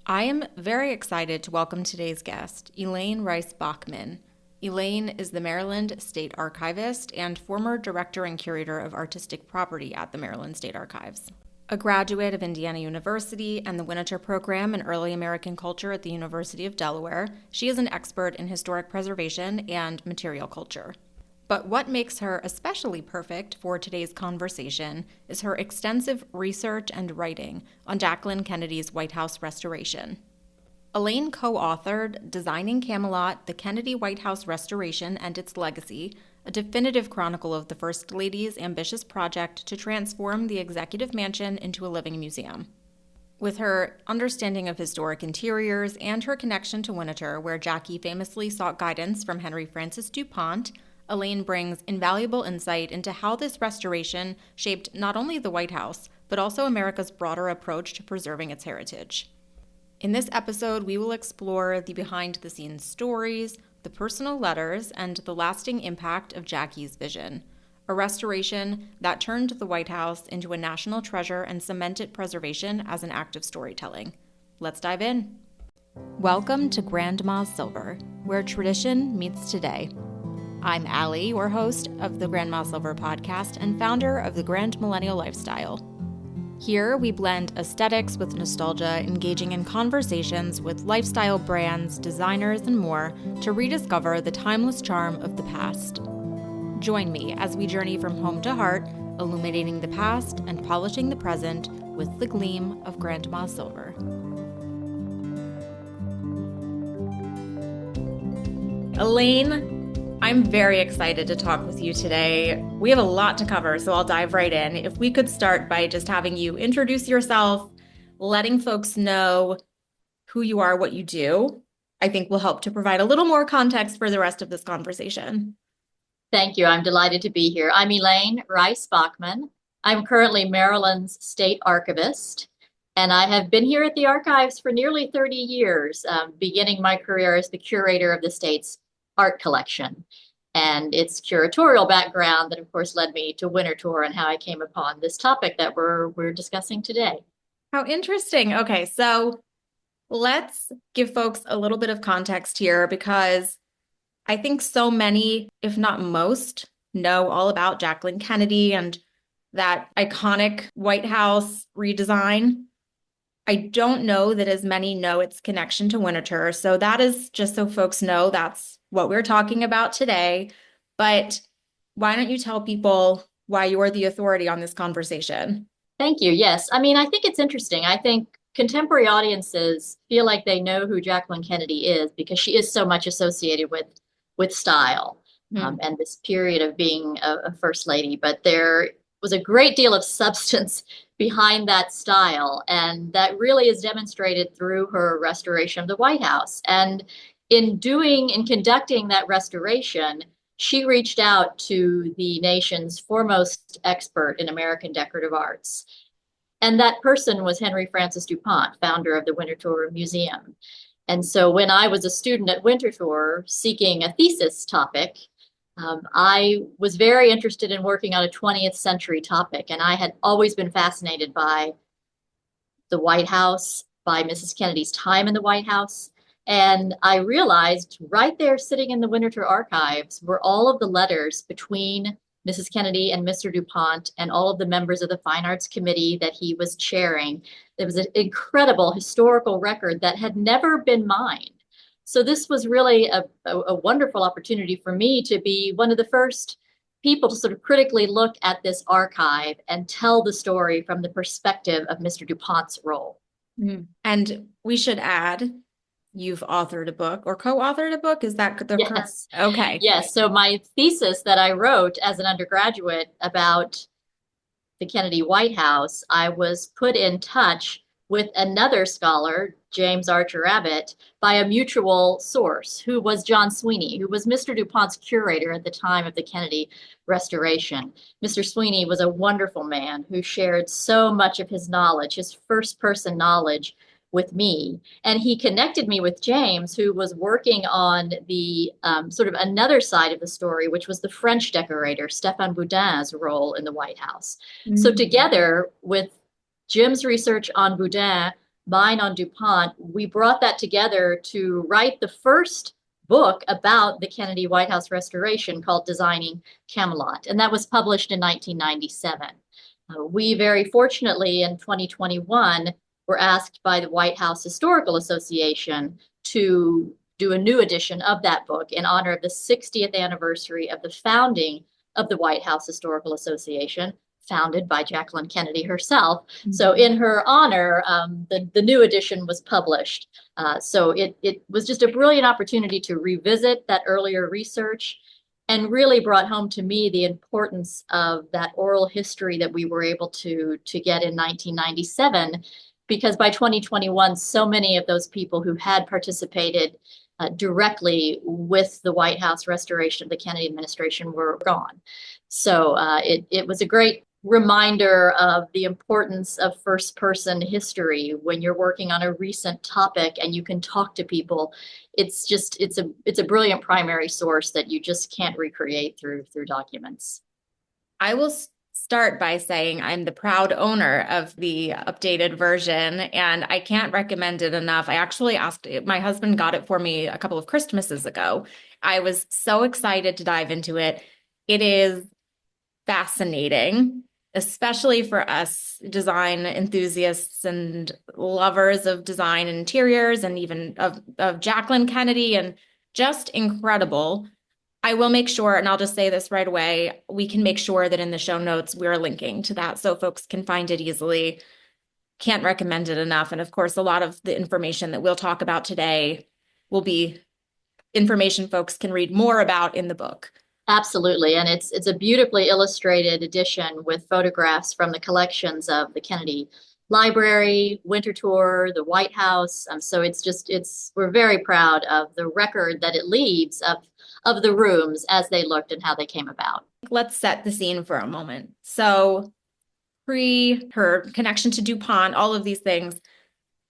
I am very excited to welcome today's guest, Elaine Rice Bachmann. Elaine is the Maryland State Archivist and former Director and Curator of Artistic Property at the Maryland State Archives. A graduate of Indiana University and the Winterthur program in Early American Culture at the University of Delaware, she is an expert in historic preservation and material culture. But what makes her especially perfect for today's conversation is her extensive research and writing on Jacqueline Kennedy's White House restoration. Elaine co-authored Designing Camelot, the Kennedy White House Restoration and Its Legacy, a definitive chronicle of the First Lady's ambitious project to transform the executive mansion into a living museum. With her understanding of historic interiors and her connection to Winterthur, where Jackie famously sought guidance from Henry Francis DuPont, Elaine brings invaluable insight into how this restoration shaped not only the White House, but also America's broader approach to preserving its heritage. In this episode, we will explore the behind-the-scenes stories, the personal letters, and the lasting impact of Jackie's vision, a restoration that turned the White House into a national treasure and cemented preservation as an act of storytelling. Let's dive in. Welcome to Grandma's Silver, where tradition meets today. I'm Allie, your host of the Grandma Silver podcast and founder of the Grand Millennial Lifestyle. Here, we blend aesthetics with nostalgia, engaging in conversations with lifestyle brands, designers, and more to rediscover the timeless charm of the past. Join me as we journey from home to heart, illuminating the past and polishing the present with the gleam of Grandma Silver. Elaine, I'm very excited to talk with you today. We have a lot to cover, so I'll dive right in. If we could start by just having you introduce yourself, letting folks know who you are, what you do, I think will help to provide a little more context for the rest of this conversation. Thank you. I'm delighted to be here. I'm Elaine Rice Bachmann. I'm currently Maryland's State Archivist, and I have been here at the archives for nearly 30 years, beginning my career as the curator of the state's art collection. And its curatorial background that, of course, led me to Winterthur and how I came upon this topic that we're discussing today. How interesting. Okay, so let's give folks a little bit of context here because I think so many, if not most, know all about Jacqueline Kennedy and that iconic White House redesign. I don't know that as many know its connection to Winterthur. So that is just so folks know that's what we're talking about today. But why don't you tell people why you're the authority on this conversation? Thank you. Yes. I mean, I think it's interesting. I think contemporary audiences feel like they know who Jacqueline Kennedy is because she is so much associated with style and this period of being a first lady. But there was a great deal of substance behind that style, and that really is demonstrated through her restoration of the White House. And in conducting that restoration, she reached out to the nation's foremost expert in American decorative arts. And that person was Henry Francis DuPont, founder of the Winterthur Museum. And so when I was a student at Winterthur seeking a thesis topic, I was very interested in working on a 20th century topic. And I had always been fascinated by the White House, by Mrs. Kennedy's time in the White House. And I realized right there sitting in the Winterthur archives were all of the letters between Mrs. Kennedy and Mr. DuPont and all of the members of the Fine Arts Committee that he was chairing. There was an incredible historical record that had never been mined. So this was really a wonderful opportunity for me to be one of the first people to sort of critically look at this archive and tell the story from the perspective of Mr. DuPont's role. And we should add, you've authored a book or co-authored a book. Is that the Yes. correct? Okay. Yes. So my thesis that I wrote as an undergraduate about the Kennedy White House, I was put in touch with another scholar, James Archer Abbott, by a mutual source, who was John Sweeney, who was Mr. DuPont's curator at the time of the Kennedy restoration. Mr. Sweeney was a wonderful man who shared so much of his knowledge, his first-person knowledge, with me. And he connected me with James, who was working on the sort of another side of the story, which was the French decorator, Stéphane Boudin's role in the White House. So together with Jim's research on Boudin, mine on DuPont, we brought that together to write the first book about the Kennedy White House restoration called Designing Camelot. And that was published in 1997. We very fortunately in 2021 were asked by the White House Historical Association to do a new edition of that book in honor of the 60th anniversary of the founding of the White House Historical Association, founded by Jacqueline Kennedy herself. Mm-hmm. So in her honor, the new edition was published. So it was just a brilliant opportunity to revisit that earlier research and really brought home to me the importance of that oral history that we were able to get in 1997, because by 2021, so many of those people who had participated directly with the White House restoration of the Kennedy administration were gone. So it was a great reminder of the importance of first-person history when you're working on a recent topic and you can talk to people. It's a brilliant primary source that you just can't recreate through documents. I will start by saying I'm the proud owner of the updated version, and I can't recommend it enough. I actually asked, my husband got it for me a couple of Christmases ago. I was so excited to dive into it. It is fascinating, especially for us design enthusiasts and lovers of design and interiors, and even of Jacqueline Kennedy, and just incredible. I will make sure, and I'll just say this right away, we can make sure that in the show notes, we're linking to that so folks can find it easily. Can't recommend it enough. And of course, a lot of the information that we'll talk about today will be information folks can read more about in the book. Absolutely. And it's a beautifully illustrated edition with photographs from the collections of the Kennedy Library, Winterthur, the White House. So we're very proud of the record that it leaves of the rooms as they looked and how they came about. Let's set the scene for a moment. So pre her connection to DuPont, all of these things,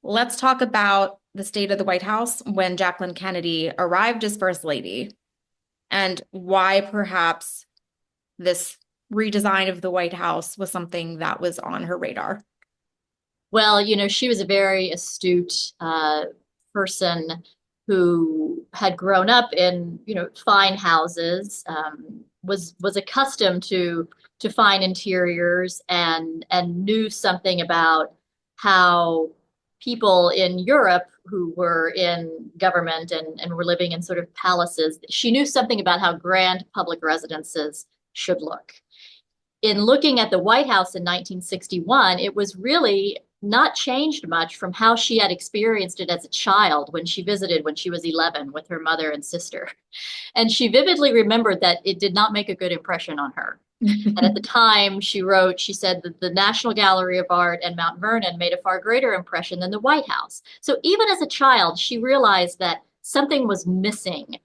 let's talk about the state of the White House when Jacqueline Kennedy arrived as First Lady, and why perhaps this redesign of the White House was something that was on her radar. Well, she was a very astute person who had grown up in, fine houses, was accustomed to fine interiors, and knew something about how people in Europe who were in government and were living in sort of palaces. She knew something about how grand public residences should look. In looking at the White House in 1961, it was really not changed much from how she had experienced it as a child when she visited when she was 11 with her mother and sister. And she vividly remembered that it did not make a good impression on her. And at the time, she said that the National Gallery of Art and Mount Vernon made a far greater impression than the White House. So even as a child, she realized that something was missing.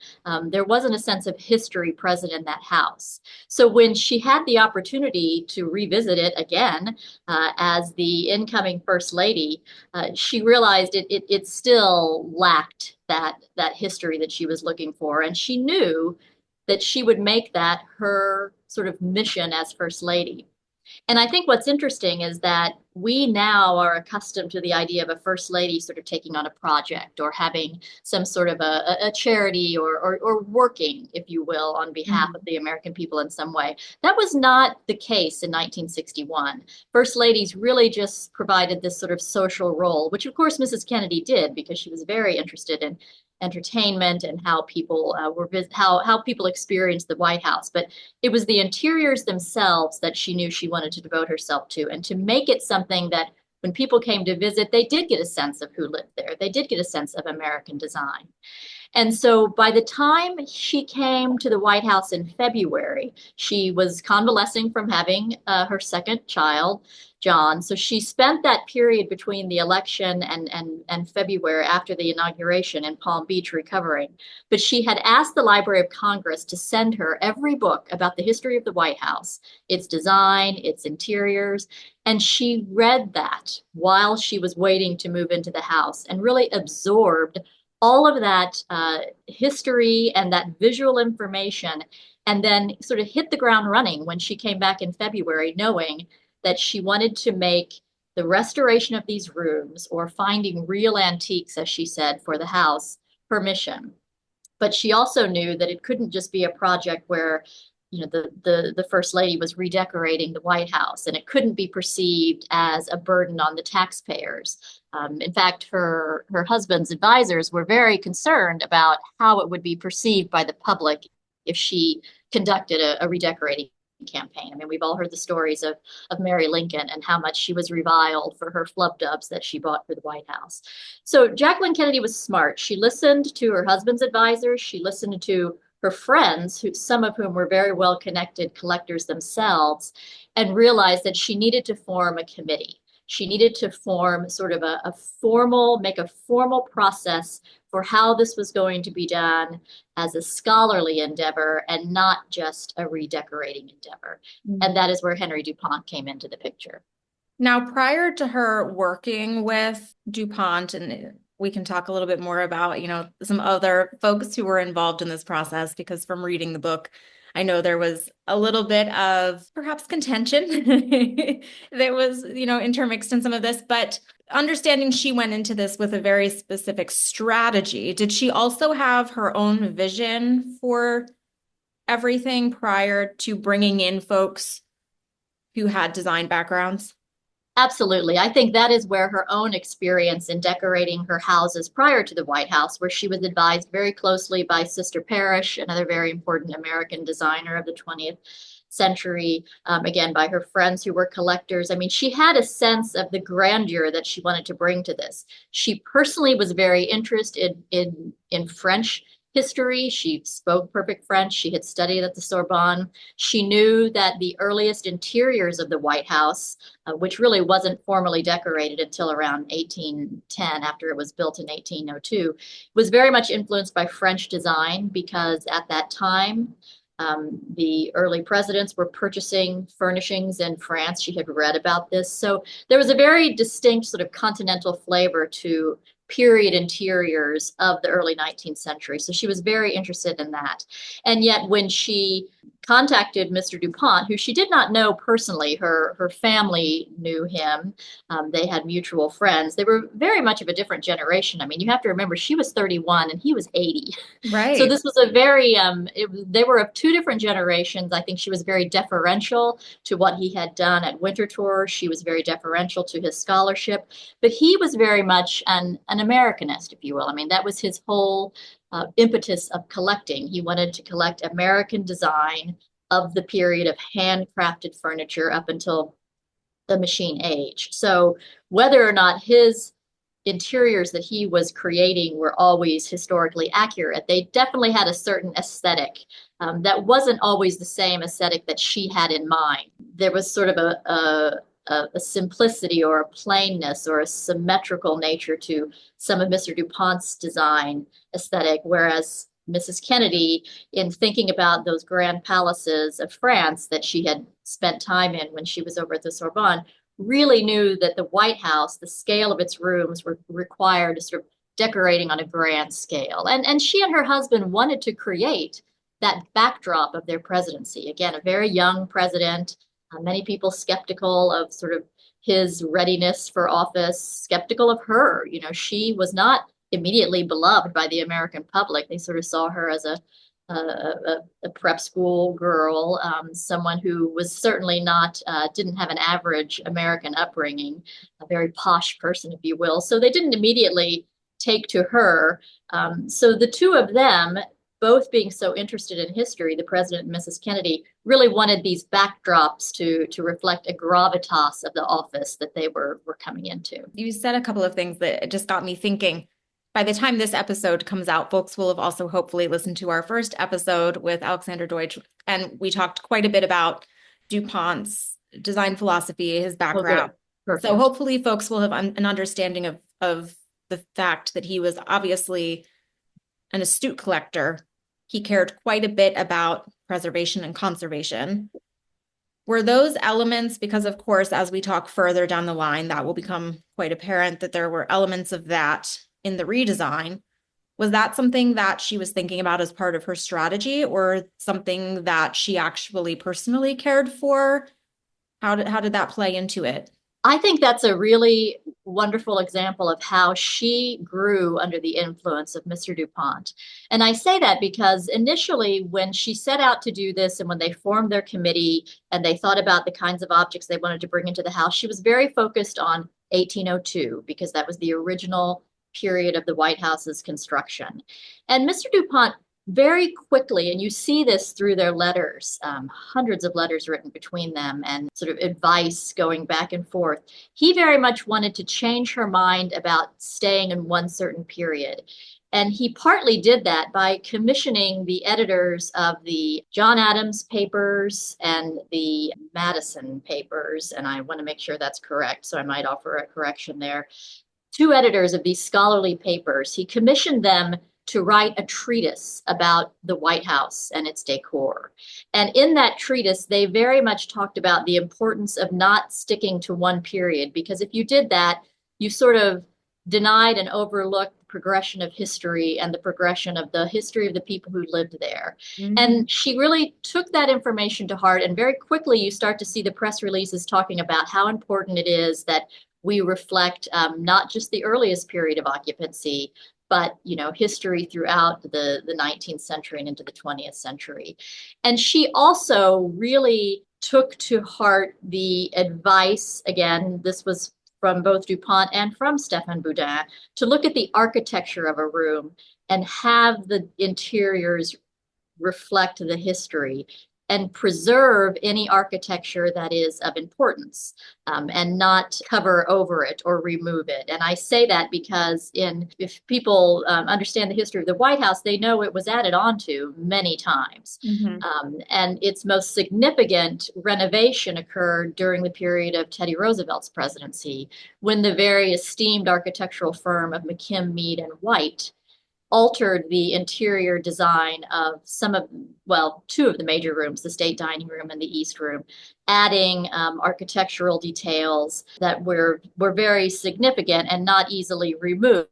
There wasn't a sense of history present in that house. So when she had the opportunity to revisit it again as the incoming First Lady, she realized it still lacked that history that she was looking for. And she knew that she would make that her sort of mission as First Lady. And I think what's interesting is that we now are accustomed to the idea of a First Lady sort of taking on a project or having some sort of a charity or working, if you will, on behalf of the American people in some way. That was not the case in 1961. First Ladies really just provided this sort of social role, which of course Mrs. Kennedy did because she was very interested in entertainment and how people how people experienced the White House. But it was the interiors themselves that she knew she wanted to devote herself to, and to make it something that when people came to visit, they did get a sense of who lived there. They did get a sense of American design. And so by the time she came to the White House in February, she was convalescing from having her second child, John. So she spent that period between the election and February after the inauguration in Palm Beach recovering. But she had asked the Library of Congress to send her every book about the history of the White House, its design, its interiors. And she read that while she was waiting to move into the house and really absorbed all of that history and that visual information, and then sort of hit the ground running when she came back in February, knowing that she wanted to make the restoration of these rooms or finding real antiques, as she said, for the house, her mission. But she also knew that it couldn't just be a project where, the First Lady was redecorating the White House, and it couldn't be perceived as a burden on the taxpayers. In fact, her husband's advisors were very concerned about how it would be perceived by the public if she conducted a redecorating campaign. I mean, we've all heard the stories of Mary Lincoln and how much she was reviled for her flub dubs that she bought for the White House. So Jacqueline Kennedy was smart. She listened to her husband's advisors. She listened to her friends, some of whom were very well connected collectors themselves, and realized that she needed to form a committee. She needed to form sort of make a formal process for how this was going to be done as a scholarly endeavor and not just a redecorating endeavor. Mm-hmm. And that is where Henry DuPont came into the picture. Now, prior to her working with DuPont, and we can talk a little bit more about, some other folks who were involved in this process, because from reading the book, I know there was a little bit of perhaps contention that was, intermixed in some of this, but understanding she went into this with a very specific strategy. Did she also have her own vision for everything prior to bringing in folks who had design backgrounds? Absolutely. I think that is where her own experience in decorating her houses prior to the White House, where she was advised very closely by Sister Parrish, another very important American designer of the 20th century, again, by her friends who were collectors. I mean, she had a sense of the grandeur that she wanted to bring to this. She personally was very interested in French history. She spoke perfect French. She had studied at the Sorbonne. She knew that the earliest interiors of the White House, which really wasn't formally decorated until around 1810, after it was built in 1802, was very much influenced by French design, because at that time, the early presidents were purchasing furnishings in France. She had read about this. So there was a very distinct sort of continental flavor to period interiors of the early 19th century. So she was very interested in that. And yet when she contacted Mr. DuPont, who she did not know personally, her family knew him. They had mutual friends. They were very much of a different generation. I mean, you have to remember, she was 31 and he was 80. Right. So this was a very, they were of two different generations. I think she was very deferential to what he had done at Winterthur. She was very deferential to his scholarship, but he was very much an Americanist, if you will. I mean, that was his whole impetus of collecting. He wanted to collect American design of the period of handcrafted furniture up until the machine age. So whether or not his interiors that he was creating were always historically accurate, they definitely had a certain aesthetic that wasn't always the same aesthetic that she had in mind. There was sort of a simplicity or a plainness or a symmetrical nature to some of Mr. DuPont's design aesthetic, whereas Mrs. Kennedy, in thinking about those grand palaces of France that she had spent time in when she was over at the Sorbonne, really knew that the White House, the scale of its rooms, required sort of decorating on a grand scale. And she and her husband wanted to create that backdrop of their presidency. Again, a very young president, many people skeptical of sort of his readiness for office, skeptical of her. She was not immediately beloved by the American public. They sort of saw her as a prep school girl, someone who was certainly not, didn't have an average American upbringing, a very posh person, if you will. So they didn't immediately take to her. So the two of them, both being so interested in history, the president and Mrs. Kennedy, really wanted these backdrops to reflect a gravitas of the office that they were coming into. You said a couple of things that just got me thinking. By the time this episode comes out, folks will have also hopefully listened to our first episode with Alexander Deutsch, and we talked quite a bit about DuPont's design philosophy, his background. Okay. So hopefully folks will have an understanding of the fact that he was obviously an astute collector. He cared quite a bit about preservation and conservation. Were those elements, because of course, as we talk further down the line, that will become quite apparent that there were elements of that in the redesign. Was that something that she was thinking about as part of her strategy, or something that she actually personally cared for? How did that play into it? I think that's a really wonderful example of how she grew under the influence of Mr. DuPont. And I say that because initially, when she set out to do this and when they formed their committee and they thought about the kinds of objects they wanted to bring into the house, she was very focused on 1802 because that was the original period of the White House's construction. And Mr. DuPont very quickly, and you see this through their letters, hundreds of letters written between them and sort of advice going back and forth. He very much wanted to change her mind about staying in one certain period. And he partly did that by commissioning the editors of the John Adams papers and the Madison papers. And I want to make sure that's correct, so I might offer a correction there. Two editors of these scholarly papers. He commissioned them to write a treatise about the White House and its decor. And in that treatise, they very much talked about the importance of not sticking to one period, because if you did that, you sort of denied and overlooked the progression of history and the progression of the history of the people who lived there. Mm-hmm. And she really took that information to heart. And very quickly, you start to see the press releases talking about how important it is that we reflect not just the earliest period of occupancy, but history throughout the 19th century and into the 20th century. And she also really took to heart the advice, again, this was from both DuPont and from Stéphane Boudin, to look at the architecture of a room and have the interiors reflect the history and preserve any architecture that is of importance, and not cover over it or remove it. And I say that because if people understand the history of the White House, they know it was added onto many times. Mm-hmm. And its most significant renovation occurred during the period of Teddy Roosevelt's presidency, when the very esteemed architectural firm of McKim, Mead, and White altered the interior design of two of the major rooms, the state dining room and the east room, adding architectural details that were very significant and not easily removed.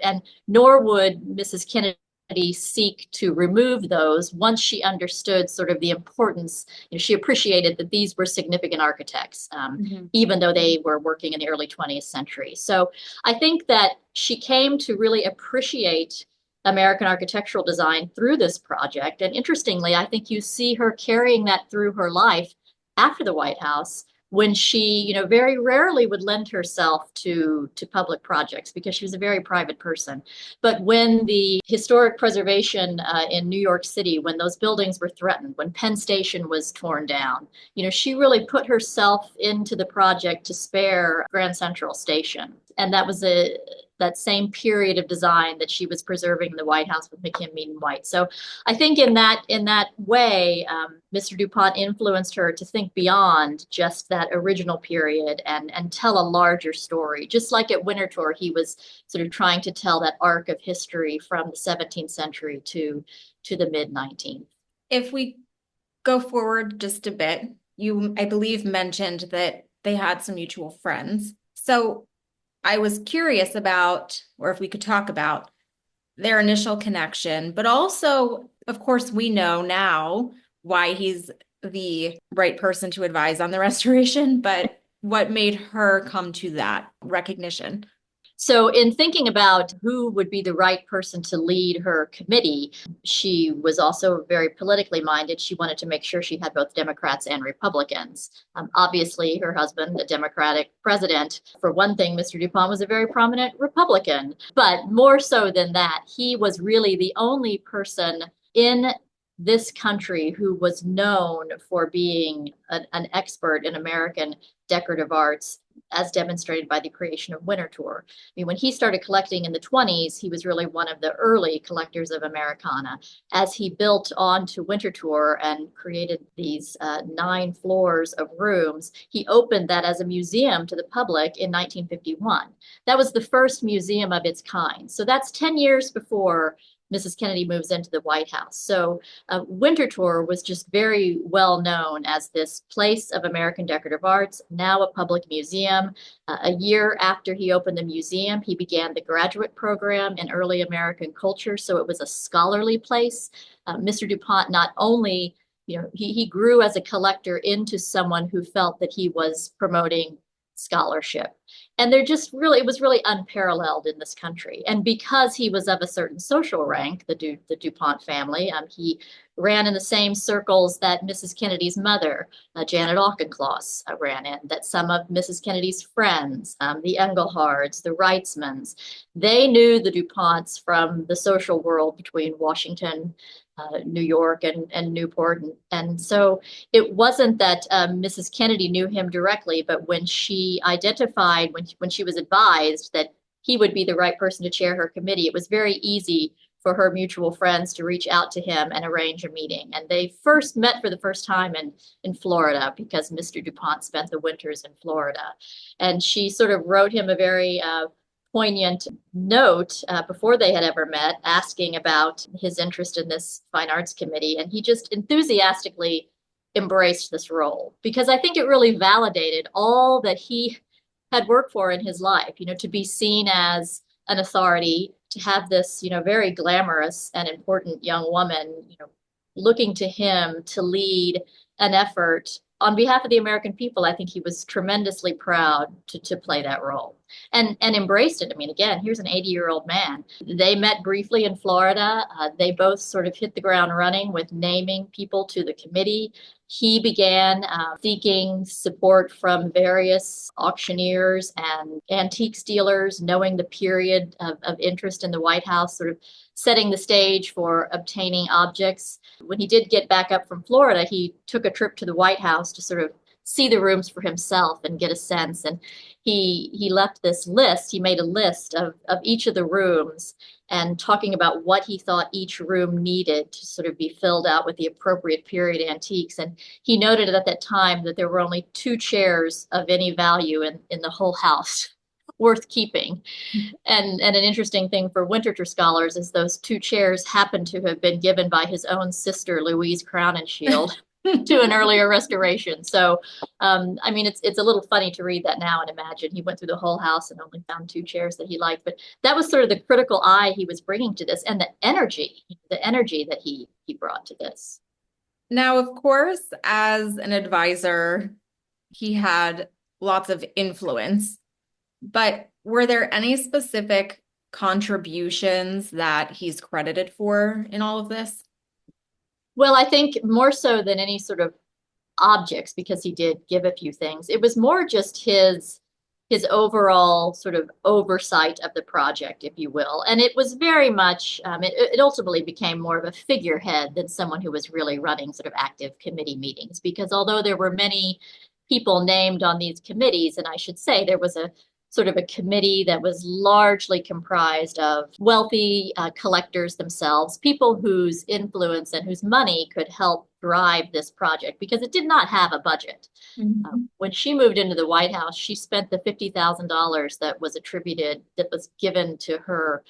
And nor would Mrs. Kennedy seek to remove those once she understood sort of the importance. She appreciated that these were significant architects, mm-hmm. even though they were working in the early 20th century. So I think that she came to really appreciate American architectural design through this project. And interestingly, I think you see her carrying that through her life after the White House, when she, very rarely would lend herself to public projects because she was a very private person. But when the historic preservation in New York City, when those buildings were threatened, when Penn Station was torn down, she really put herself into the project to spare Grand Central Station. And that was that same period of design that she was preserving in the White House with McKim, Mead, and White. So I think in that way, Mr. DuPont influenced her to think beyond just that original period and tell a larger story. Just like at Winterthur, he was sort of trying to tell that arc of history from the 17th century to the mid-19th. If we go forward just a bit, you, I believe, mentioned that they had some mutual friends. So I was curious about, or if we could talk about, their initial connection, but also, of course, we know now why he's the right person to advise on the restoration, but what made her come to that recognition? So in thinking about who would be the right person to lead her committee, she was also very politically minded. She wanted to make sure she had both Democrats and Republicans. Obviously, her husband, a Democratic president. For one thing, Mr. DuPont was a very prominent Republican. But more so than that, he was really the only person in this country who was known for being an expert in American decorative arts, as demonstrated by the creation of Winterthur. I mean, when he started collecting in the 20s, he was really one of the early collectors of Americana. As he built onto Winterthur and created these 9 floors of rooms, he opened that as a museum to the public in 1951. That was the first museum of its kind. So that's 10 years before Mrs. Kennedy moves into the White House. So Winterthur was just very well known as this place of American decorative arts, now a public museum. A year after he opened the museum, he began the graduate program in early American culture. So it was a scholarly place. Mr. DuPont not only, he grew as a collector into someone who felt that he was promoting scholarship. And it was really unparalleled in this country. And because he was of a certain social rank, the DuPont family, he ran in the same circles that Mrs. Kennedy's mother, Janet Auchincloss, ran in, that some of Mrs. Kennedy's friends, the Englehards, the Reitzmans, they knew the DuPonts from the social world between Washington, New York, and Newport. And so it wasn't that Mrs. Kennedy knew him directly, but when she identified, when she was advised that he would be the right person to chair her committee, it was very easy for her mutual friends to reach out to him and arrange a meeting. And they first met for the first time in Florida, because Mr. DuPont spent the winters in Florida. And she sort of wrote him a very poignant note before they had ever met, asking about his interest in this fine arts committee. And he just enthusiastically embraced this role, because I think it really validated all that he had worked for in his life, to be seen as an authority, to have this, very glamorous and important young woman, looking to him to lead an effort on behalf of the American people. I think he was tremendously proud to play that role and embraced it. I mean, again, here's an 80-year-old man. They met briefly in Florida. They both sort of hit the ground running with naming people to the committee. He began seeking support from various auctioneers and antiques dealers, knowing the period of interest in the White House, sort of setting the stage for obtaining objects. When he did get back up from Florida, he took a trip to the White House to sort of see the rooms for himself and get a sense. And he left this list. He made a list of each of the rooms, and talking about what he thought each room needed to sort of be filled out with the appropriate period antiques. And he noted at that time that there were only 2 chairs of any value in the whole house worth keeping. And an interesting thing for Winterthur scholars is those 2 chairs happened to have been given by his own sister, Louise Crowninshield, to an earlier restoration. So, I mean, it's a little funny to read that now and imagine he went through the whole house and only found 2 chairs that he liked. But that was sort of the critical eye he was bringing to this, and the energy that he brought to this. Now, of course, as an advisor, he had lots of influence, but were there any specific contributions that he's credited for in all of this? Well, I think more so than any sort of objects, because he did give a few things, it was more just his overall sort of oversight of the project, if you will. And it was very much, it ultimately became more of a figurehead than someone who was really running sort of active committee meetings, because although there were many people named on these committees, and I should say there was a sort of a committee that was largely comprised of wealthy collectors themselves, people whose influence and whose money could help drive this project, because it did not have a budget. Mm-hmm. When she moved into the White House, she spent the $50,000 that was given to her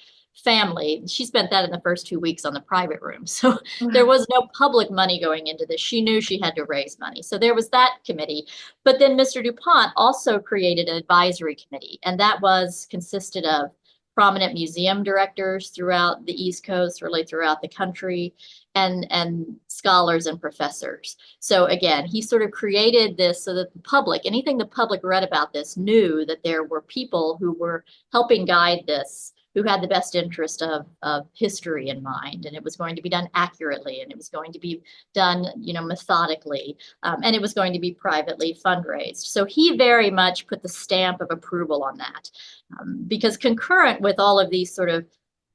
family. She spent that in the first 2 weeks on the private room. So there was no public money going into this. She knew she had to raise money. So there was that committee. But then Mr. DuPont also created an advisory committee, and that consisted of prominent museum directors throughout the East Coast, really throughout the country, and scholars and professors. So again, he sort of created this so that the public, anything the public read about this, knew that there were people who were helping guide this, who had the best interest of history in mind, and it was going to be done accurately, and it was going to be done, methodically, and it was going to be privately fundraised. So he very much put the stamp of approval on that, because concurrent with all of these sort of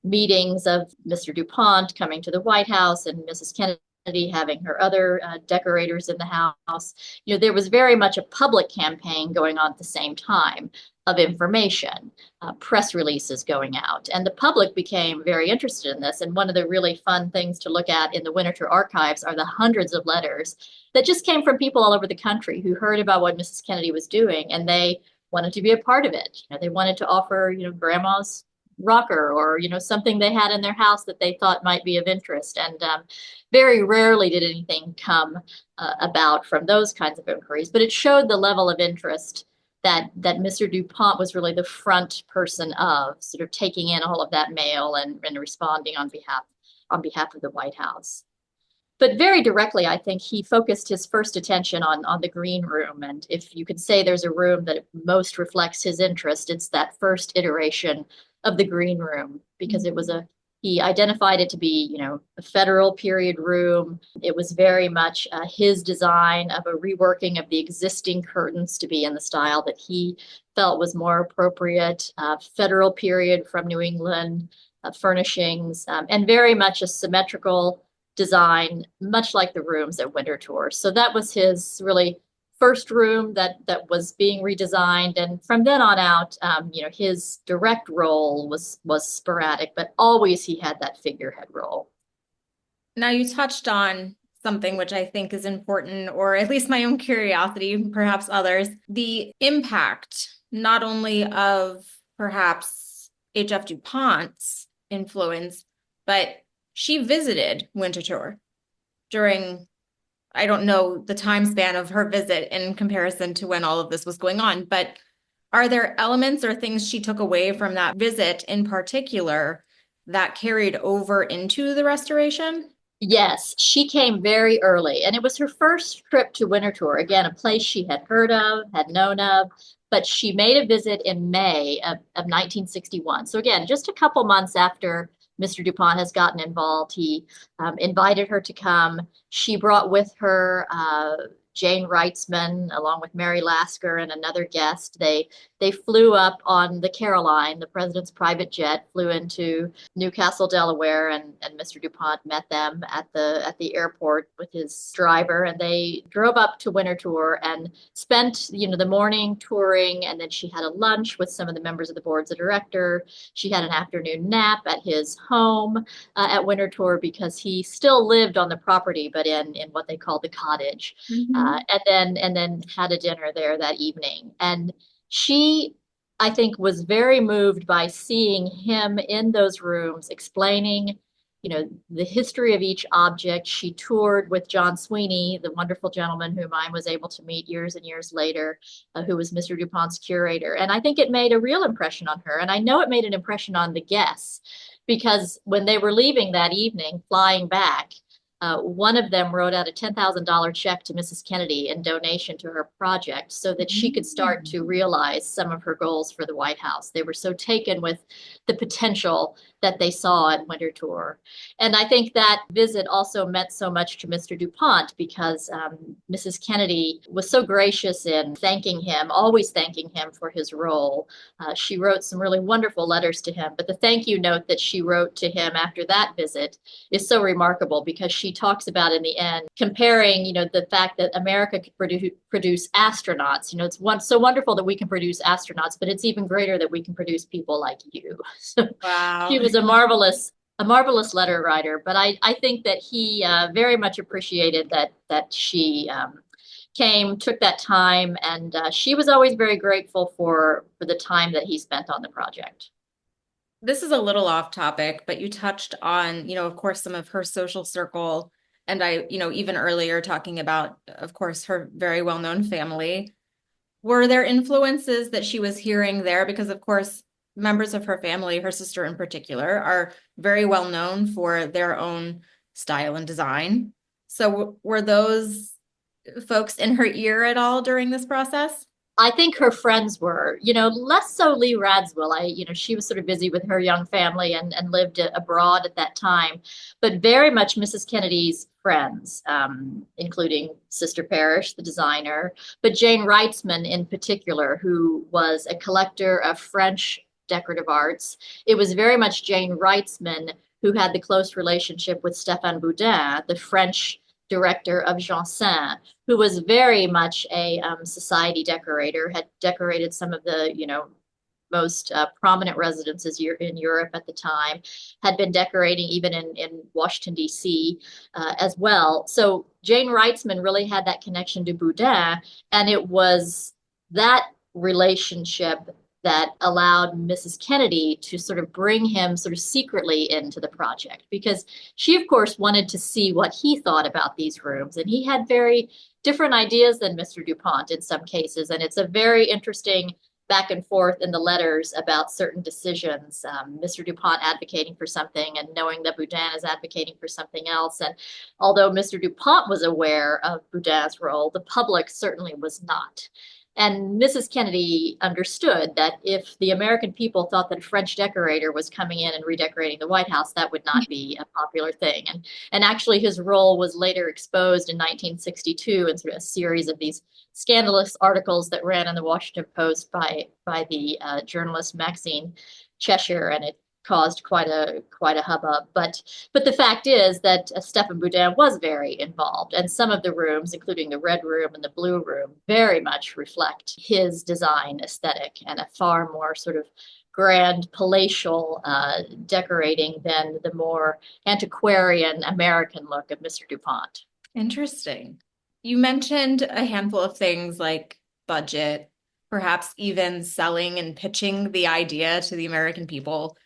meetings of Mr. DuPont coming to the White House and Mrs. Kennedy having her other decorators in the house, there was very much a public campaign going on at the same time of information, press releases going out. And the public became very interested in this. And one of the really fun things to look at in the Winterthur archives are the hundreds of letters that just came from people all over the country who heard about what Mrs. Kennedy was doing, and they wanted to be a part of it. They wanted to offer, grandma's rocker or, something they had in their house that they thought might be of interest. And very rarely did anything come about from those kinds of inquiries, but it showed the level of interest that Mr. DuPont was really the front person of, sort of taking in all of that mail and responding on behalf of the White House. But very directly, I think he focused his first attention on the green room. And if you could say there's a room that most reflects his interest, it's that first iteration of the green room, because it was he identified it to be, a federal period room. It was very much his design of a reworking of the existing curtains to be in the style that he felt was more appropriate, federal period from New England, furnishings, and very much a symmetrical design, much like the rooms at Winterthur. So that was his really first room that was being redesigned. And from then on out, his direct role was sporadic, but always he had that figurehead role. Now, you touched on something which I think is important, or at least my own curiosity, perhaps others, the impact not only of perhaps H.F. DuPont's influence, but she visited Winterthur during, I don't know the time span of her visit in comparison to when all of this was going on, but are there elements or things she took away from that visit in particular that carried over into the restoration? Yes, she came very early, and it was her first trip to Winterthur. Again, a place she had heard of, had known of, but she made a visit in May of 1961. So again, just a couple months after Mr. DuPont has gotten involved, he invited her to come. She brought with her Jane Reitzman, along with Mary Lasker and another guest. They flew up on the Caroline, the president's private jet, flew into Newcastle, Delaware, and Mr. DuPont met them at the airport with his driver, and they drove up to Winterthur and spent the morning touring, and then she had a lunch with some of the members of the boards of director. She had an afternoon nap at his home at Winterthur, because he still lived on the property, but in what they called the cottage. And then had a dinner there that evening. And she, I think, was very moved by seeing him in those rooms explaining, the history of each object. She toured with John Sweeney, the wonderful gentleman whom I was able to meet years and years later, who was Mr. DuPont's curator. And I think it made a real impression on her. And I know it made an impression on the guests, because when they were leaving that evening, flying back, one of them wrote out a $10,000 check to Mrs. Kennedy in donation to her project so that she could start to realize some of her goals for the White House. They were so taken with the potential that they saw at Winterthur. And I think that visit also meant so much to Mr. DuPont, because Mrs. Kennedy was so gracious in thanking him, always thanking him for his role. She wrote some really wonderful letters to him, but the thank you note that she wrote to him after that visit is so remarkable, because she talks about in the end comparing, the fact that America could produce astronauts. It's so wonderful that we can produce astronauts, but it's even greater that we can produce people like you. So Wow. she was a marvelous letter writer. But I think that he very much appreciated that she came, took that time, and she was always very grateful for the time that he spent on the project. This is a little off topic, but you touched on, of course, some of her social circle. And even earlier talking about, of course, her very well-known family. Were there influences that she was hearing there? Because, of course, members of her family, her sister in particular, are very well known for their own style and design. So were those folks in her ear at all during this process? I think her friends were, less so Lee Radziwill. She was sort of busy with her young family and lived abroad at that time, but very much Mrs. Kennedy's friends, including Sister Parrish, the designer, but Jane Reitzman in particular, who was a collector of French decorative arts. It was very much Jane Reitzman who had the close relationship with Stéphane Boudin, the French director of Janssen, who was very much a society decorator, had decorated some of the, most prominent residences in Europe at the time, had been decorating even in Washington, D.C. As well. So Jane Reitzman really had that connection to Boudin, and it was that relationship that allowed Mrs. Kennedy to sort of bring him sort of secretly into the project, because she, of course, wanted to see what he thought about these rooms. And he had very different ideas than Mr. DuPont in some cases. And it's a very interesting back and forth in the letters about certain decisions. Mr. DuPont advocating for something and knowing that Boudin is advocating for something else. And although Mr. DuPont was aware of Boudin's role, the public certainly was not. And Mrs. Kennedy understood that if the American people thought that a French decorator was coming in and redecorating the White House, that would not be a popular thing. And actually, his role was later exposed in 1962 in sort of a series of these scandalous articles that ran in the Washington Post by the journalist Maxine Cheshire, and it caused quite a hubbub. But the fact is that Stephen Boudin was very involved, and some of the rooms, including the red room and the blue room, very much reflect his design aesthetic and a far more sort of grand palatial decorating than the more antiquarian American look of Mr. DuPont. Interesting. You mentioned a handful of things like budget, perhaps even selling and pitching the idea to the American people.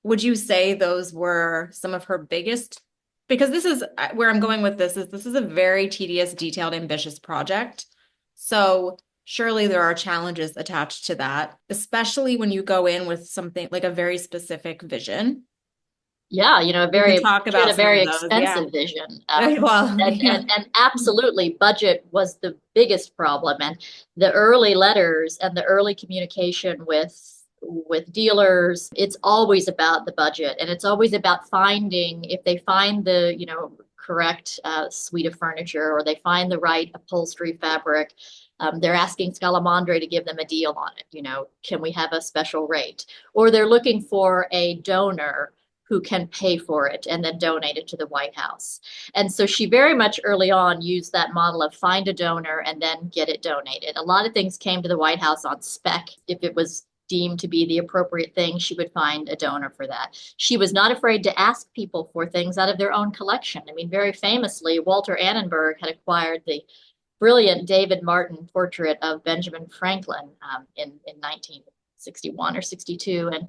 Would you say those were some of her biggest? Because this is where I'm going with this is a very tedious, detailed, ambitious project. So surely there are challenges attached to that, especially when you go in with something like a very specific vision. Yeah, a very expensive vision. And absolutely, budget was the biggest problem. And the early letters and the early communication with dealers, it's always about the budget, and it's always about finding, if they find the correct suite of furniture, or they find the right upholstery fabric, they're asking Scalamandre to give them a deal on it. Can we have a special rate? Or they're looking for a donor who can pay for it and then donate it to the White House. And so she very much early on used that model of find a donor and then get it donated. A lot of things came to the White House on spec. If it was deemed to be the appropriate thing, she would find a donor for that. She was not afraid to ask people for things out of their own collection. I mean, very famously, Walter Annenberg had acquired the brilliant David Martin portrait of Benjamin Franklin in 1961 or 62. And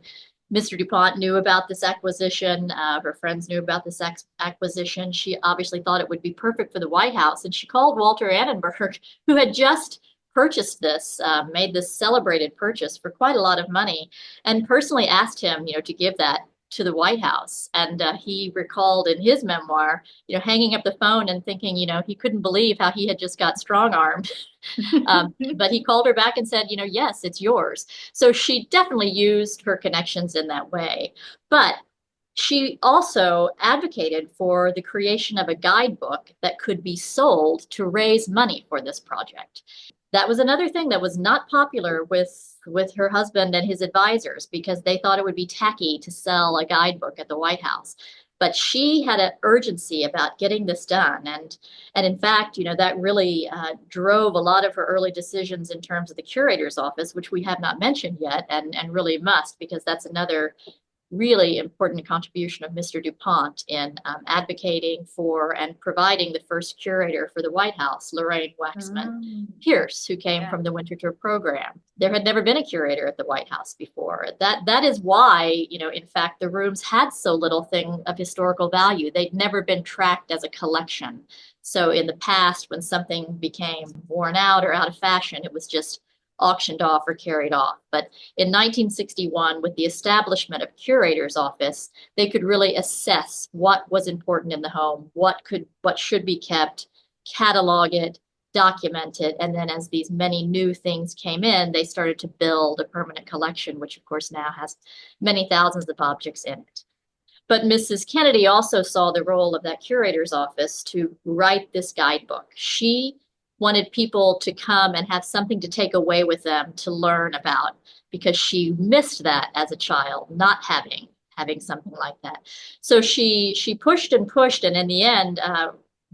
Mr. DuPont knew about this acquisition. Her friends knew about this acquisition. She obviously thought it would be perfect for the White House. And she called Walter Annenberg, who had just purchased this, made this celebrated purchase for quite a lot of money, and personally asked him, to give that to the White House. And he recalled in his memoir, hanging up the phone and thinking, he couldn't believe how he had just got strong-armed. But he called her back and said, yes, it's yours. So she definitely used her connections in that way. But she also advocated for the creation of a guidebook that could be sold to raise money for this project. That was another thing that was not popular with her husband and his advisors, because they thought it would be tacky to sell a guidebook at the White House. But she had an urgency about getting this done. And in fact, that really drove a lot of her early decisions in terms of the curator's office, which we have not mentioned yet, and really must, because that's another really important contribution of Mr. DuPont in advocating for and providing the first curator for the White House, Lorraine Waxman Pierce, who came from the Winterthur program. There had never been a curator at the White House before. That is why, in fact, the rooms had so little thing of historical value. They'd never been tracked as a collection. So in the past, when something became worn out or out of fashion, it was just auctioned off or carried off. But in 1961, with the establishment of curator's office, they could really assess what was important in the home, what should be kept, catalog it, document it, and then as these many new things came in, they started to build a permanent collection, which of course now has many thousands of objects in it. But Mrs. Kennedy also saw the role of that curator's office to write this guidebook. She wanted people to come and have something to take away with them to learn about, because she missed that as a child, not having something like that. So she pushed and pushed, and in the end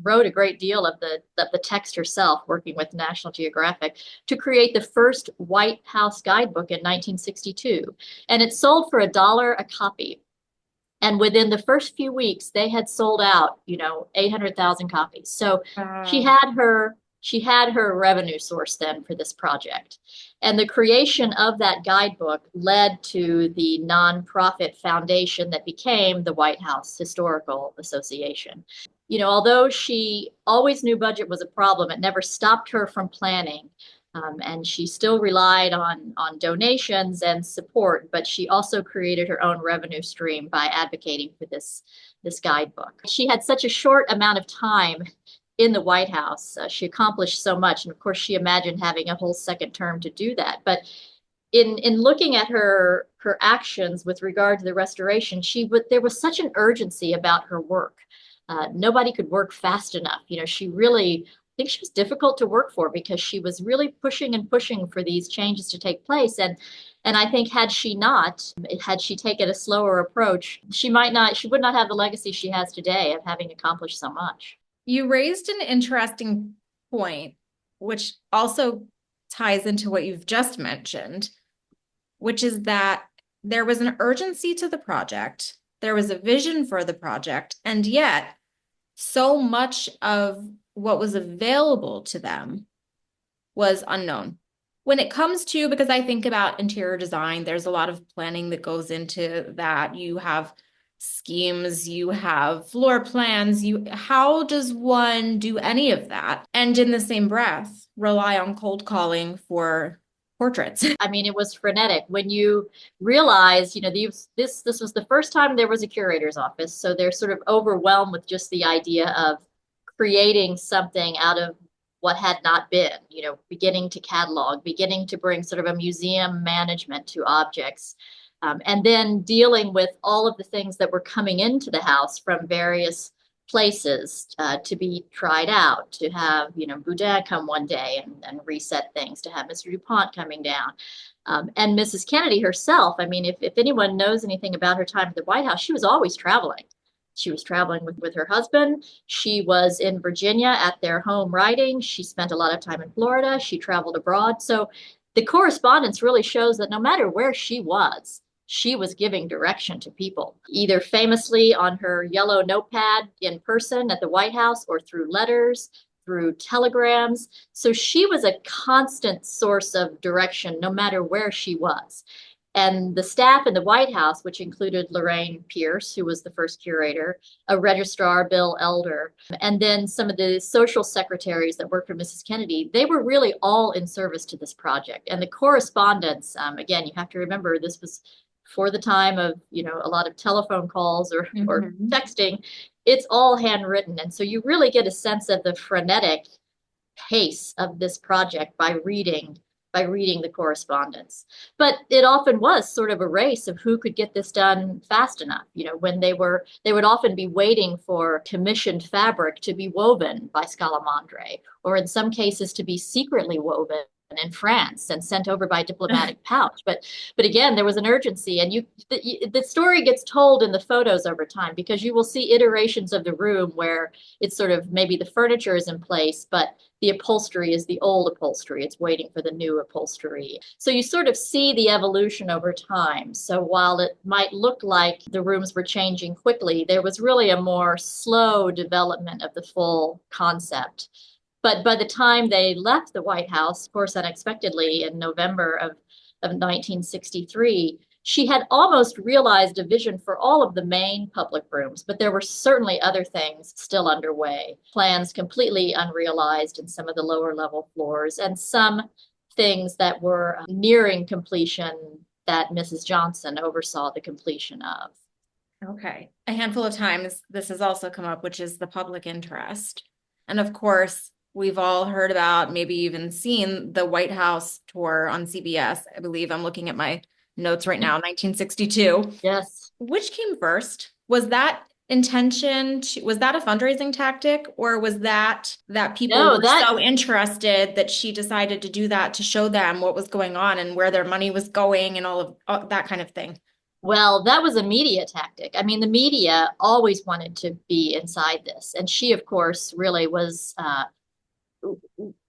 wrote a great deal of the text herself, working with National Geographic, to create the first White House guidebook in 1962. And it sold for $1 a copy. And within the first few weeks, they had sold out, 800,000 copies. So she had her revenue source then for this project. And the creation of that guidebook led to the nonprofit foundation that became the White House Historical Association. Although she always knew budget was a problem, it never stopped her from planning And she still relied on donations and support, but she also created her own revenue stream by advocating for this guidebook. She had such a short amount of time in the White House. She accomplished so much. And of course, she imagined having a whole second term to do that. But in looking at her actions with regard to the restoration, there was such an urgency about her work. Nobody could work fast enough. She really, I think she was difficult to work for because she was really pushing and pushing for these changes to take place. And I think had she taken a slower approach, she would not have the legacy she has today of having accomplished so much. You raised an interesting point, which also ties into what you've just mentioned, which is that there was an urgency to the project. There was a vision for the project, and yet so much of what was available to them was unknown. When it comes to, because I think about interior design, there's a lot of planning that goes into that. You have schemes, you have floor plans, how does one do any of that? And in the same breath, rely on cold calling for portraits. I mean, it was frenetic when you realize, this was the first time there was a curator's office. So they're sort of overwhelmed with just the idea of creating something out of what had not been, beginning to catalog, beginning to bring sort of a museum management to objects. And then dealing with all of the things that were coming into the house from various places to be tried out, to have, Boudin come one day and reset things, to have Mr. DuPont coming down. And Mrs. Kennedy herself, I mean, if anyone knows anything about her time at the White House, she was always traveling. She was traveling with her husband. She was in Virginia at their home writing. She spent a lot of time in Florida. She traveled abroad. So the correspondence really shows that no matter where she was giving direction to people, either famously on her yellow notepad in person at the White House or through letters, through telegrams. So she was a constant source of direction no matter where she was. And the staff in the White House, which included Lorraine Pierce, who was the first curator, a registrar, Bill Elder, and then some of the social secretaries that worked for Mrs. Kennedy, they were really all in service to this project. And the correspondence, again, you have to remember this was for the time of, a lot of telephone calls or texting. It's all handwritten. And so you really get a sense of the frenetic pace of this project by reading the correspondence. But it often was sort of a race of who could get this done fast enough. When they would often be waiting for commissioned fabric to be woven by Scalamandre, or in some cases to be secretly woven in France and sent over by diplomatic pouch. But again, there was an urgency, and the story gets told in the photos over time, because you will see iterations of the room where it's sort of maybe the furniture is in place, but the upholstery is the old upholstery. It's waiting for the new upholstery. So you sort of see the evolution over time. So while it might look like the rooms were changing quickly, there was really a more slow development of the full concept. But by the time they left the White House, of course, unexpectedly in November of 1963, she had almost realized a vision for all of the main public rooms, but there were certainly other things still underway, plans completely unrealized in some of the lower level floors, and some things that were nearing completion that Mrs. Johnson oversaw the completion of. Okay. A handful of times this has also come up, which is the public interest. And of course, we've all heard about, maybe even seen the White House tour on CBS. I believe I'm looking at my notes right now, 1962. Yes. Which came first? Was that was that a fundraising tactic, or was that people were so interested that she decided to do that to show them what was going on and where their money was going and all of that kind of thing? Well, that was a media tactic. I mean, the media always wanted to be inside this. And she, of course, really was,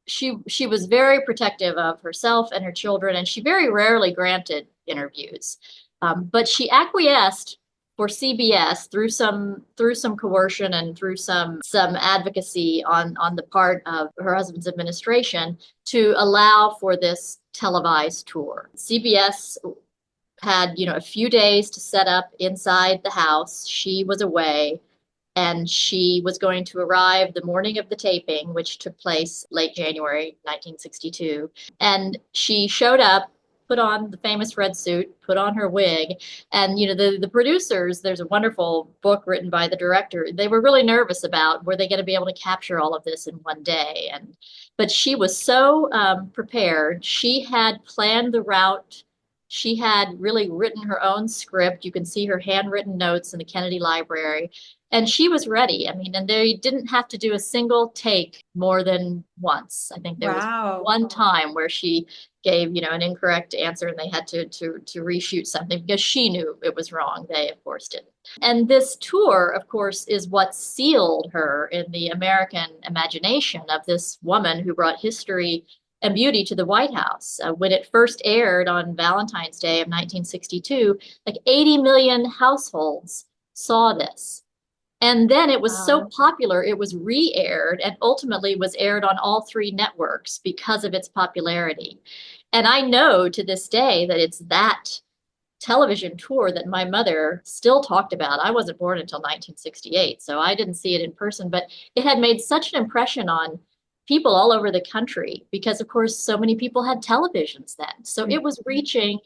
she was very protective of herself and her children, and she very rarely granted interviews. But she acquiesced for CBS through some coercion and through some advocacy on the part of her husband's administration to allow for this televised tour. CBS had, a few days to set up inside the house. She was away. And she was going to arrive the morning of the taping, which took place late January 1962. And she showed up, put on the famous red suit, put on her wig. And, the producers, there's a wonderful book written by the director. They were really nervous about were they going to be able to capture all of this in one day. But she was so prepared. She had planned the route. She had really written her own script. You can see her handwritten notes in the Kennedy Library. And she was ready. I mean, and they didn't have to do a single take more than once. I think there was Wow. one time where she gave, an incorrect answer and they had to reshoot something because she knew it was wrong. They, of course, didn't. And this tour, of course, is what sealed her in the American imagination of this woman who brought history and beauty to the White House. When it first aired on Valentine's Day of 1962, like 80 million households saw this. And then it was so popular, it was re-aired and ultimately was aired on all three networks because of its popularity. And I know to this day that it's that television tour that my mother still talked about. I wasn't born until 1968, so I didn't see it in person, but it had made such an impression on people all over the country because, of course, so many people had televisions then. So it was reaching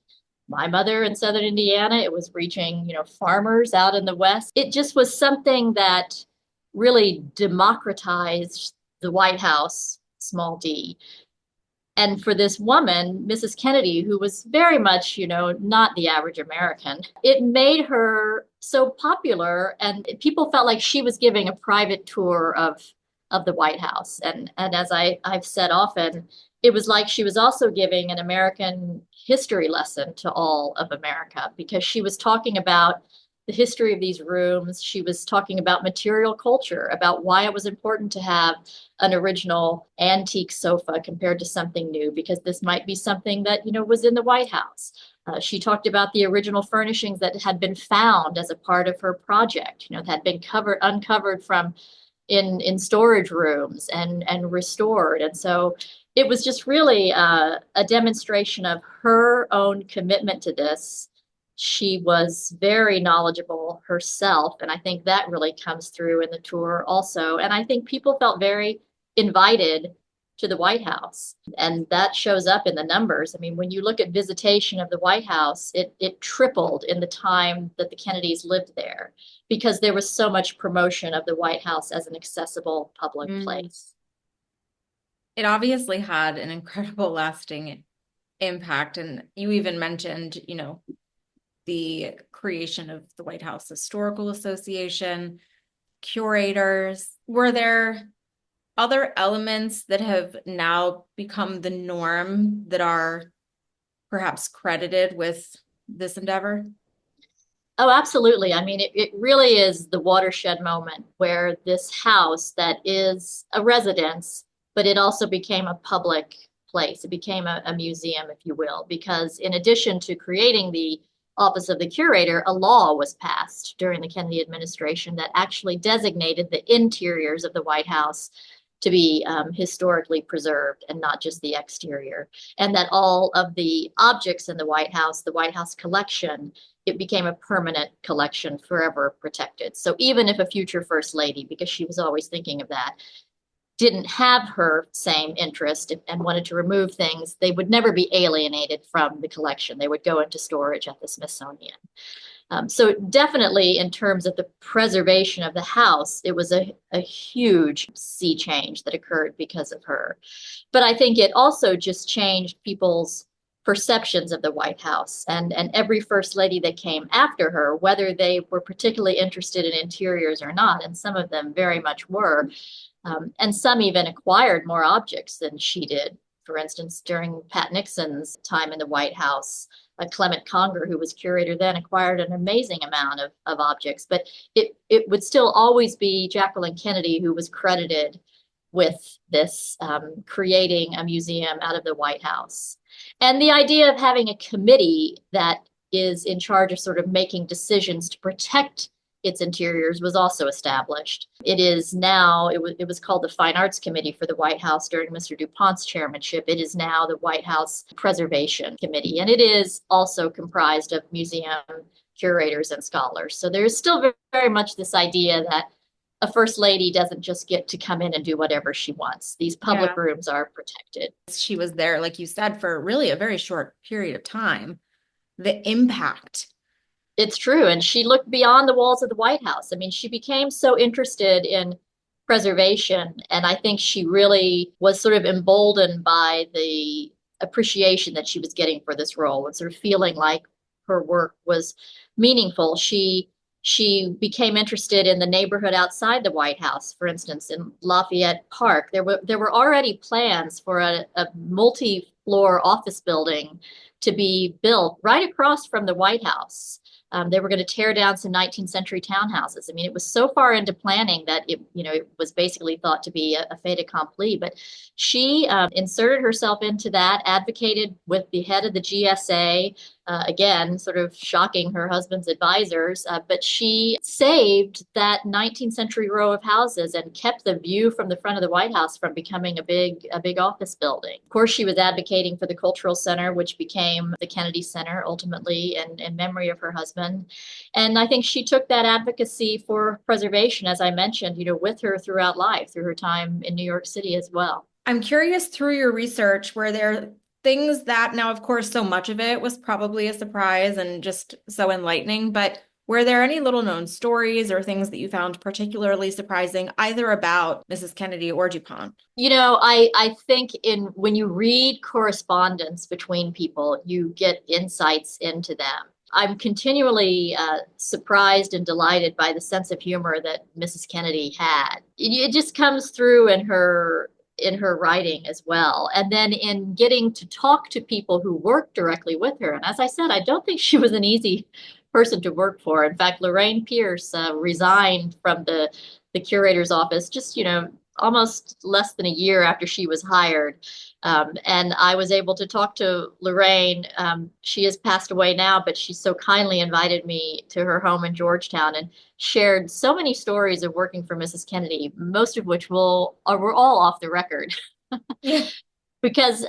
my mother in Southern Indiana. It was reaching, farmers out in the West. It just was something that really democratized the White House, small d. And for this woman, Mrs. Kennedy, who was very much, not the average American, it made her so popular and people felt like she was giving a private tour of the White House. And as I've said often, it was like she was also giving an American history lesson to all of America because she was talking about the history of these rooms. She was talking about material culture, about why it was important to have an original antique sofa compared to something new, because this might be something that, was in the White House. She talked about the original furnishings that had been found as a part of her project, that had been uncovered from in storage rooms and restored. And so it was just really a demonstration of her own commitment to this. She was very knowledgeable herself, and I think that really comes through in the tour also. And I think people felt very invited to the White House, and that shows up in the numbers. I mean, when you look at visitation of the White House, it tripled in the time that the Kennedys lived there because there was so much promotion of the White House as an accessible public place. It obviously had an incredible lasting impact. And you even mentioned, the creation of the White House Historical Association, curators. Were there other elements that have now become the norm that are perhaps credited with this endeavor? Oh, absolutely. I mean, it really is the watershed moment where this house that is a residence, but it also became a public place. It became a museum, if you will, because in addition to creating the Office of the Curator, a law was passed during the Kennedy administration that actually designated the interiors of the White House to be historically preserved and not just the exterior. And that all of the objects in the White House collection, it became a permanent collection, forever protected. So even if a future First Lady, because she was always thinking of that, didn't have her same interest and wanted to remove things, they would never be alienated from the collection. They would go into storage at the Smithsonian. So definitely in terms of the preservation of the house, it was a huge sea change that occurred because of her. But I think it also just changed people's perceptions of the White House, and every First Lady that came after her, whether they were particularly interested in interiors or not, and some of them very much were, and some even acquired more objects than she did. For instance, during Pat Nixon's time in the White House, Clement Conger, who was curator then, acquired an amazing amount of objects, but it would still always be Jacqueline Kennedy who was credited with this, creating a museum out of the White House. And the idea of having a committee that is in charge of sort of making decisions to protect its interiors was also established. It is now, it was called the Fine Arts Committee for the White House during Mr. DuPont's chairmanship. It is now the White House Preservation Committee, and it is also comprised of museum curators and scholars. So there's still very, very much this idea that a first lady doesn't just get to come in and do whatever she wants. These public Yeah. rooms are protected. She was there, like you said, for really a very short period of time. The impact. It's true. And she looked beyond the walls of the White House. I mean, she became so interested in preservation. And I think she really was sort of emboldened by the appreciation that she was getting for this role and sort of feeling like her work was meaningful. She became interested in the neighborhood outside the White House, for instance, in Lafayette Park. There were already plans for a multi-floor office building to be built right across from the White House. They were going to tear down some 19th century townhouses. I mean, it was so far into planning that it was basically thought to be a fait accompli. But she inserted herself into that, advocated with the head of the GSA, again, sort of shocking her husband's advisors. But she saved that 19th century row of houses and kept the view from the front of the White House from becoming a big office building. Of course, she was advocating for the Cultural Center, which became the Kennedy Center ultimately in memory of her husband. And I think she took that advocacy for preservation, as I mentioned, with her throughout life, through her time in New York City as well. I'm curious, through your research, were there things that, now, of course, so much of it was probably a surprise and just so enlightening, but were there any little known stories or things that you found particularly surprising, either about Mrs. Kennedy or DuPont? I think when you read correspondence between people, you get insights into them. I'm continually surprised and delighted by the sense of humor that Mrs. Kennedy had. It just comes through in her writing as well. And then in getting to talk to people who worked directly with her. And as I said, I don't think she was an easy person to work for. In fact, Lorraine Pierce resigned from the curator's office just, almost less than a year after she was hired. And I was able to talk to Lorraine. She has passed away now, but she so kindly invited me to her home in Georgetown and shared so many stories of working for Mrs. Kennedy, most of which were all off the record. Yeah. Because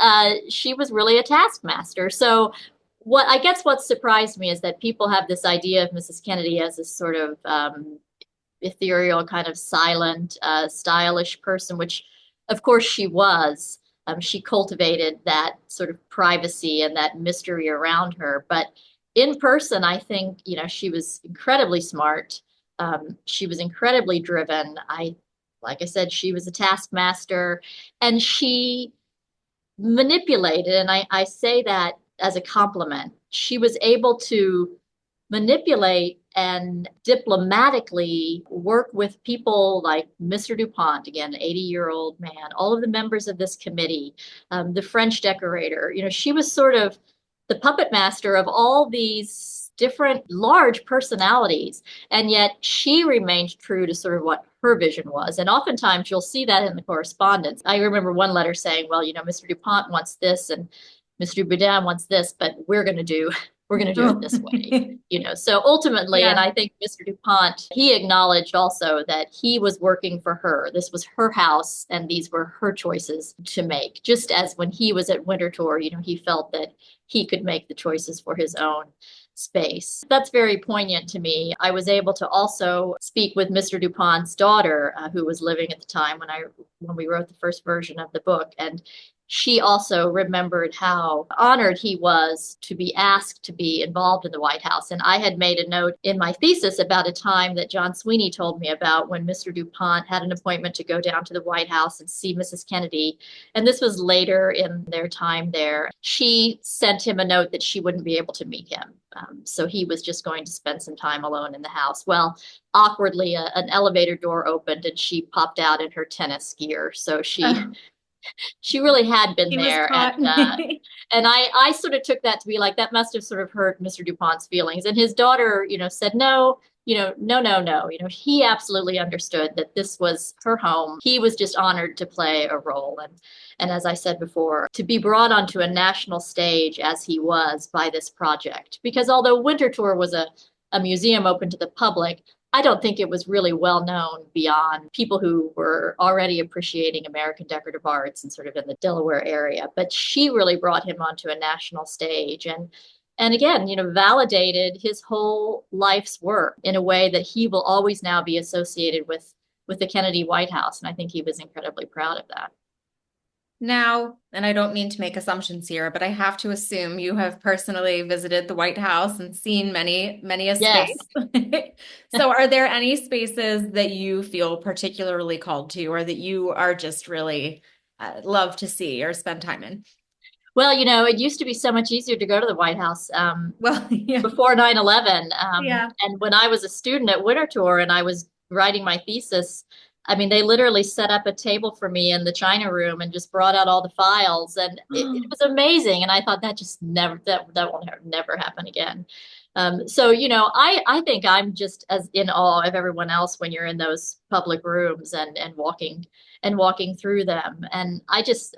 she was really a taskmaster. So what surprised me is that people have this idea of Mrs. Kennedy as this sort of ethereal, kind of silent, stylish person, which of course she was. She cultivated that sort of privacy and that mystery around her. But in person, I think, she was incredibly smart. She was incredibly driven. Like I said, she was a taskmaster, and she manipulated, and I say that as a compliment. She was able to manipulate and diplomatically work with people like Mr. DuPont, again, 80-year-old man, all of the members of this committee, the French decorator. She was sort of the puppet master of all these different large personalities, and yet she remained true to sort of what her vision was. And oftentimes you'll see that in the correspondence. I remember one letter saying, well, Mr. DuPont wants this and Mr. Boudin wants this, but we're going to do it this way. So ultimately, Yeah. and I think Mr. DuPont, he acknowledged also that he was working for her. This was her house, and these were her choices to make. Just as when he was at Winterthur, he felt that he could make the choices for his own space. That's very poignant to me. I was able to also speak with Mr. DuPont's daughter, who was living at the time when we wrote the first version of the book, and she also remembered how honored he was to be asked to be involved in the White House. And I had made a note in my thesis about a time that John Sweeney told me about when Mr. DuPont had an appointment to go down to the White House and see Mrs. Kennedy. And this was later in their time there. She sent him a note that she wouldn't be able to meet him. So he was just going to spend some time alone in the house. Well, awkwardly, an elevator door opened and she popped out in her tennis gear. So she really had been there. And I sort of took that to be like, that must have sort of hurt Mr. DuPont's feelings. And his daughter, said, no. No. He absolutely understood that this was her home. He was just honored to play a role. And as I said before, to be brought onto a national stage as he was by this project, because although Winterthur was a museum open to the public, I don't think it was really well known beyond people who were already appreciating American decorative arts and sort of in the Delaware area. But she really brought him onto a national stage and again, validated his whole life's work in a way that he will always now be associated with the Kennedy White House. And I think he was incredibly proud of that. Now, and I don't mean to make assumptions here, but I have to assume you have personally visited the White House and seen many a space. Yes. So are there any spaces that you feel particularly called to or that you are just really love to see or spend time in? Well, it used to be so much easier to go to the White House Well, yeah. before 9/11. Yeah. And when I was a student at Winterthur and I was writing my thesis, I mean, they literally set up a table for me in the China room and just brought out all the files, and it was amazing. And I thought that just that will never happen again. So I think I'm just as in awe of everyone else when you're in those public rooms and walking through them. And I just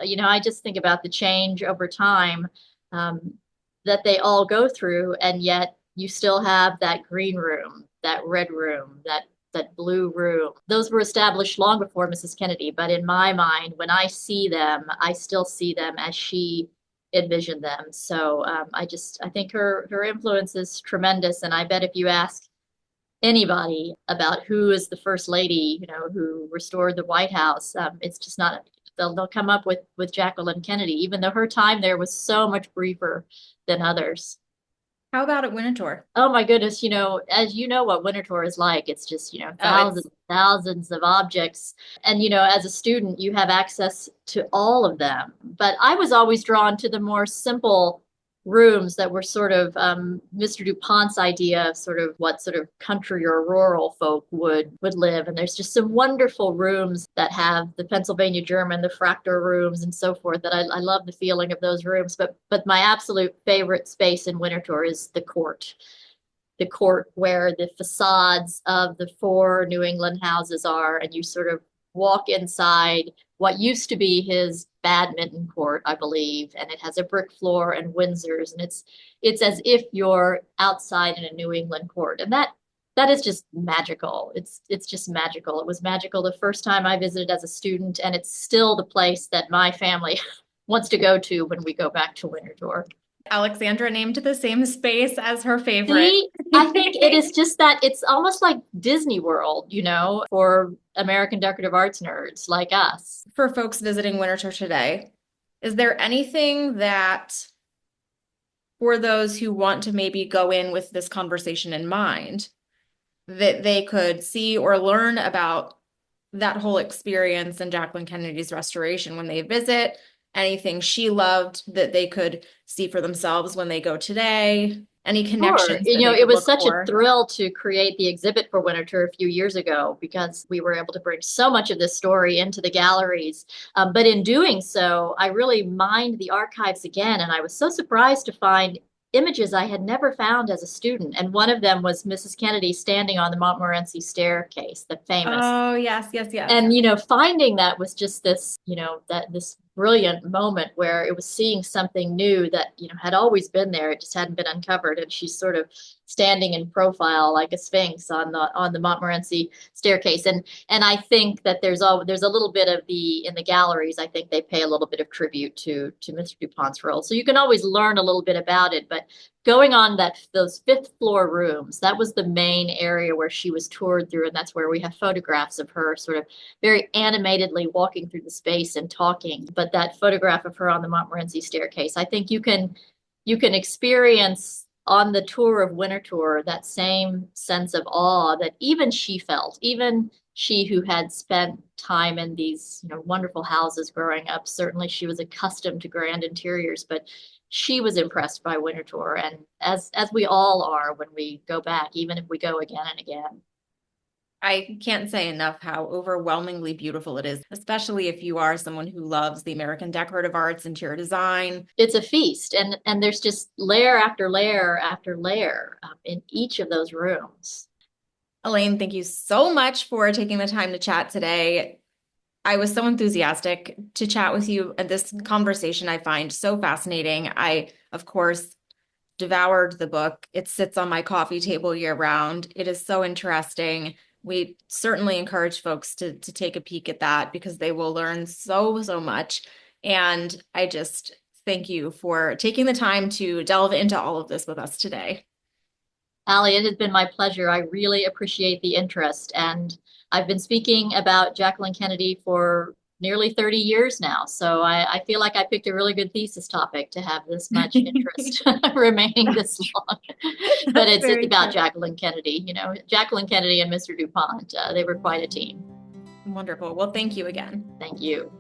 think about the change over time that they all go through, and yet you still have that green room, that red room, that blue room. Those were established long before Mrs. Kennedy, but in my mind, when I see them, I still see them as she envisioned them. So I think her influence is tremendous, and I bet if you ask anybody about who is the first lady, who restored the White House, it's just not. They'll come up with Jacqueline Kennedy, even though her time there was so much briefer than others. How about at Winterthur? Oh my goodness, as you know what Winterthur is like, it's just, Oh, it's thousands of objects. And, as a student, you have access to all of them. But I was always drawn to the more simple rooms that were sort of Mr. DuPont's idea of sort of what sort of country or rural folk would live. And there's just some wonderful rooms that have the Pennsylvania German, the Fractor rooms, and so forth. That I love the feeling of those rooms. But my absolute favorite space in Winterthur is the court. The court where the facades of the four New England houses are, and you sort of walk inside what used to be his badminton court, I believe, and it has a brick floor and Windsors, and it's as if you're outside in a New England court, and that is just magical. It's just magical. It was magical the first time I visited as a student, and it's still the place that my family wants to go to when we go back to Winterthur. Alexandra named the same space as her favorite. See, I think it is just that it's almost like Disney World, for American decorative arts nerds like us. For folks visiting Winterthur today, is there anything that, for those who want to maybe go in with this conversation in mind, that they could see or learn about that whole experience and Jacqueline Kennedy's restoration when they visit? Anything she loved that they could see for themselves when they go today? Any connections? Sure. It was such a thrill to create the exhibit for Winterthur a few years ago because we were able to bring so much of this story into the galleries. But in doing so, I really mined the archives again, and I was so surprised to find images I had never found as a student. And one of them was Mrs. Kennedy standing on the Montmorency staircase, the famous. Oh, yes. And, finding that was just this, this brilliant moment where it was seeing something new that, had always been there. It just hadn't been uncovered. And she's sort of standing in profile like a sphinx on the Montmorency staircase. And I think that there's a little bit of in the galleries, I think they pay a little bit of tribute to Mr. DuPont's role. So you can always learn a little bit about it, but going on those fifth floor rooms, that was the main area where she was toured through. And that's where we have photographs of her sort of very animatedly walking through the space and talking. But that photograph of her on the Montmorency staircase, I think you can experience on the tour of Winterthur that same sense of awe that even she felt, even she who had spent time in these wonderful houses growing up. Certainly she was accustomed to grand interiors, but she was impressed by Winterthur, and as we all are when we go back, even if we go again and again. I can't say enough how overwhelmingly beautiful it is, especially if you are someone who loves the American decorative arts, interior design. It's a feast, and there's just layer after layer after layer in each of those rooms. Elaine, thank you so much for taking the time to chat today. I was so enthusiastic to chat with you, and this conversation I find so fascinating. I, of course, devoured the book. It sits on my coffee table year round. It is so interesting. We certainly encourage folks to take a peek at that because they will learn so much. And I just thank you for taking the time to delve into all of this with us today. Allie, it has been my pleasure. I really appreciate the interest, and I've been speaking about Jacqueline Kennedy for nearly 30 years now. So I feel like I picked a really good thesis topic to have this much interest remaining this long. But it's about true. Jacqueline Kennedy, Jacqueline Kennedy and Mr. DuPont. They were quite a team. Wonderful. Well, thank you again. Thank you.